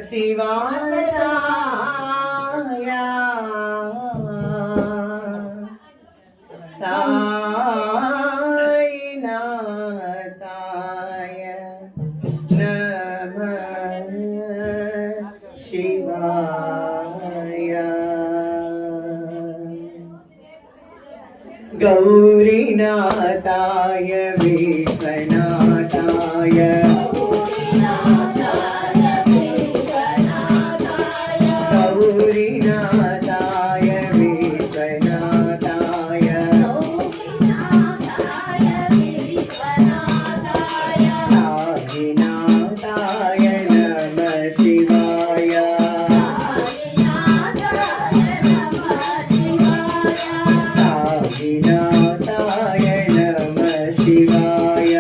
शिवाय साईनाथाय नमः शिवाय गौरीनाथाय विश्वनाथाय गौरीनाथाय विश्वनाथाय साईनाथाय नमः शिवाय साईनाथाय नमः शिवाय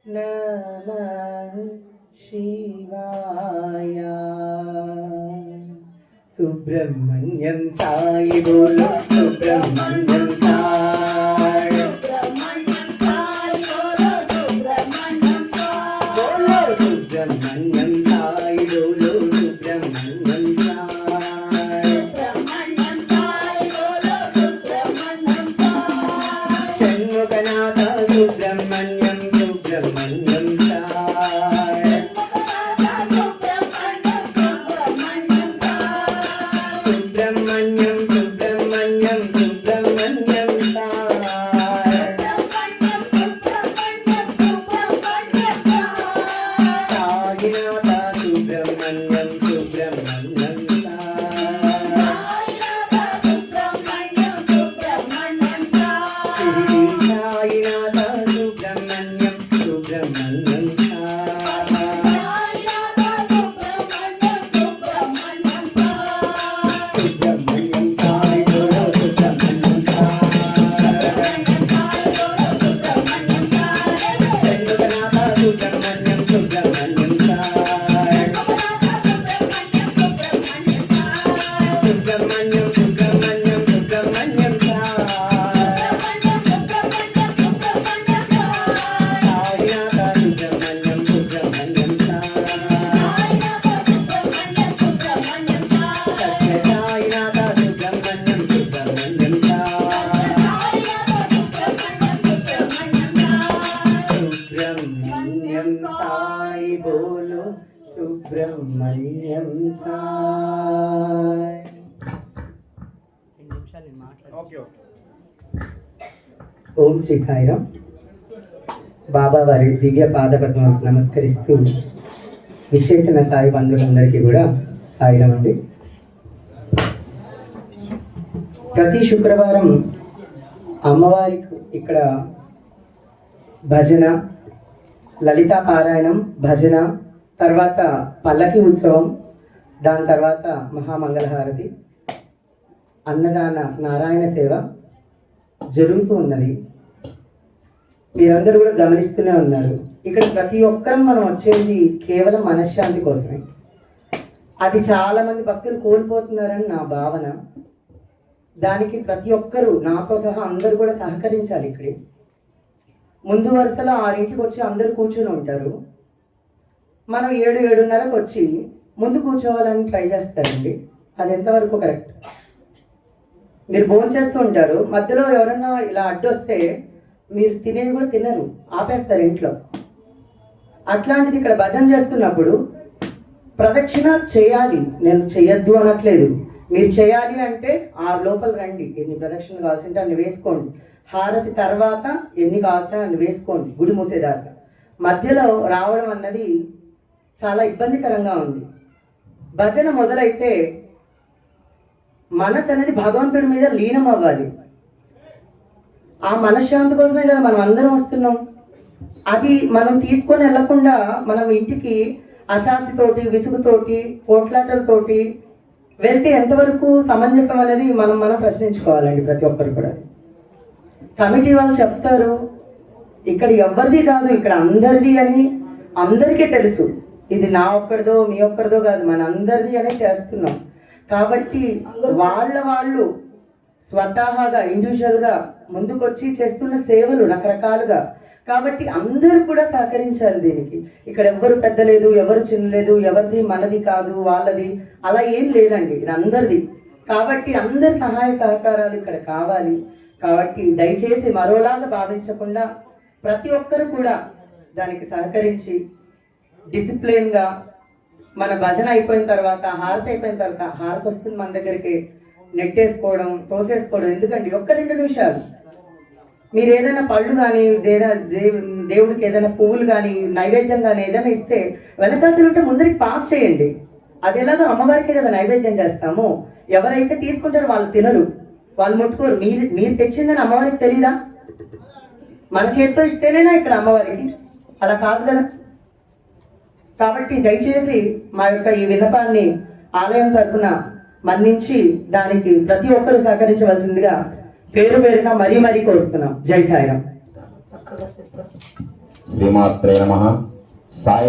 नमः शिवाय सुब्रह्मण्यम साई बोलो सुब्रह्मण्यम साई बोलो सुब्रह्मण्यम साई बोलो सुब्रह्मण्यम साई षण्मुखनाथ सुब्रह्मण्यम सुब्रह्मण्यम साई सुब्रह्मण्यम सुब्रह्मण्यम सुब्रह्मण्यम साईनाथ सुब्रह्मण्यम सुब्रह्मण्यम शिरडी साईनाथ सुब्रह्मण्यम सुब्रह्मण्यम सुब्रह्मण्यम साई बोलो सुब्रह्मण्यम षण्मुखनाथ सुब्रह्मण्यम सुब्रह्मण्यम सुब्रह्मण्यम सुब्रह्मण्यम सुब्रह्मण्यम साईनाथ सुब्रह्मण्यम सुब्रह्मण्यम सत्य साईनाथ सुब्रह्मण्यम सुब्रह्मण्यम सुब्रह्मण्यम साई बोलो सुब्रह्मण्यम साई ఓం శ్రీ సాయిరామ్. బాబా వారి దివ్య పాదపద్మం నమస్కరిస్తూ విచ్చేసిన సాయి బంధువులందరికీ కూడా సాయిరామ్ అండి. ప్రతి శుక్రవారం అమ్మవారికి ఇక్కడ భజన, లలితా పారాయణం, భజన, తర్వాత పల్లకి ఉత్సవం, దాని తర్వాత మహామంగళహారతి, అన్నదాన నారాయణ సేవ జరుగుతూ ఉన్నది. మీరందరూ కూడా గమనిస్తూనే ఉన్నారు. ఇక్కడ ప్రతి ఒక్కరం మనం వచ్చేది కేవలం మనశ్శాంతి కోసమే. అది చాలామంది భక్తులు కోల్పోతున్నారని నా భావన. దానికి ప్రతి ఒక్కరూ నాతో సహా అందరూ కూడా సహకరించాలి. ఇక్కడే ముందు వరుసలో 6ంటికి వచ్చి అందరూ కూర్చొని ఉంటారు. మనం 7-7:30కి వచ్చి ముందు కూర్చోవాలని ట్రై చేస్తారండి. అది ఎంతవరకు కరెక్ట్? మీరు భోజనం చేస్తూ ఉంటారు, మధ్యలో ఎవరన్నా ఇలా అడ్డొస్తే మీరు తినేది కూడా తినరు, ఆపేస్తారు ఇంట్లో. అట్లాంటిది ఇక్కడ భజన చేస్తున్నప్పుడు ప్రదక్షిణ చేయాలి. నేను చేయొద్దు అనట్లేదు. మీరు చేయాలి అంటే 6 లోపల రండి. ఎన్ని ప్రదక్షిణలు కావాల్సింటే అన్ని వేసుకోండి. హారతి తర్వాత ఎన్ని కావాల్సిన అన్ని వేసుకోండి గుడి మూసేదాకా. మధ్యలో రావడం అన్నది చాలా ఇబ్బందికరంగా ఉంది. భజన మొదలైతే మనసు అనేది భగవంతుడి మీద లీనం అవ్వాలి. ఆ మనశ్శాంతి కోసమే కదా మనం అందరం వస్తున్నాం. అది మనం తీసుకొని వెళ్ళకుండా మనం ఇంటికి అశాంతితోటి, విసుగుతోటి, పోట్లాటలతోటి వెళ్తే ఎంతవరకు సమంజసం అనేది మనం ప్రశ్నించుకోవాలండి. ప్రతి ఒక్కరు కూడా కమిటీ వాళ్ళు చెప్తారు, ఇక్కడ ఎవరిది కాదు, ఇక్కడ అందరిది అని అందరికీ తెలుసు. ఇది నా ఒక్కరిదో మీ ఒక్కరిదో కాదు, మన అందరిది అనే చేస్తున్నాం. కాబట్టి వాళ్ళు స్వతహాగా ఇండివిజువల్గా ముందుకొచ్చి చేస్తున్న సేవలు రకరకాలుగా. కాబట్టి అందరూ కూడా సహకరించాలి దీనికి. ఇక్కడ ఎవరు పెద్ద లేదు, ఎవరు చిన్న లేదు, ఎవరిది మనది కాదు వాళ్ళది అలా ఏం లేదండి, ఇది అందరిది. కాబట్టి అందరి సహాయ సహకారాలు ఇక్కడ కావాలి. కాబట్టి దయచేసి మరోలాగా భావించకుండా ప్రతి ఒక్కరు కూడా దానికి సహకరించి డిసిప్లిన్గా మన భజన అయిపోయిన తర్వాత, హారతి అయిపోయిన తర్వాత, హారతి వస్తుంది మన దగ్గరికి, నెట్టేసుకోవడం, తోసేసుకోవడం ఎందుకండి? 1-2 నిమిషాలు మీరు ఏదైనా పళ్ళు కానీ దేవుడికి ఏదైనా పువ్వులు కానీ నైవేద్యం కానీ ఏదైనా ఇస్తే వెనకాతలు ఉంటే ముందరికి పాస్ చేయండి. అది ఎలాగో అమ్మవారికే కదా నైవేద్యం చేస్తాము. ఎవరైతే తీసుకుంటారో వాళ్ళు తినరు, వాళ్ళు ముట్టుకోరు. మీరు తెచ్చిందని అమ్మవారికి తెలీదా? మన చేతితో ఇస్తేనేనా ఇక్కడ అమ్మవారికి? అలా కాదు కదా. కాబట్టి దయచేసి మా యొక్క ఈ విన్నపాన్ని ఆలయం తరపున మన్నించి దానికి ప్రతి ఒక్కరూ సహకరించవలసిందిగా పేరు పేరుగా మరీ కోరుతున్నాం. జై సాయిరామ్. శ్రీమాత్రే నమః. సాయి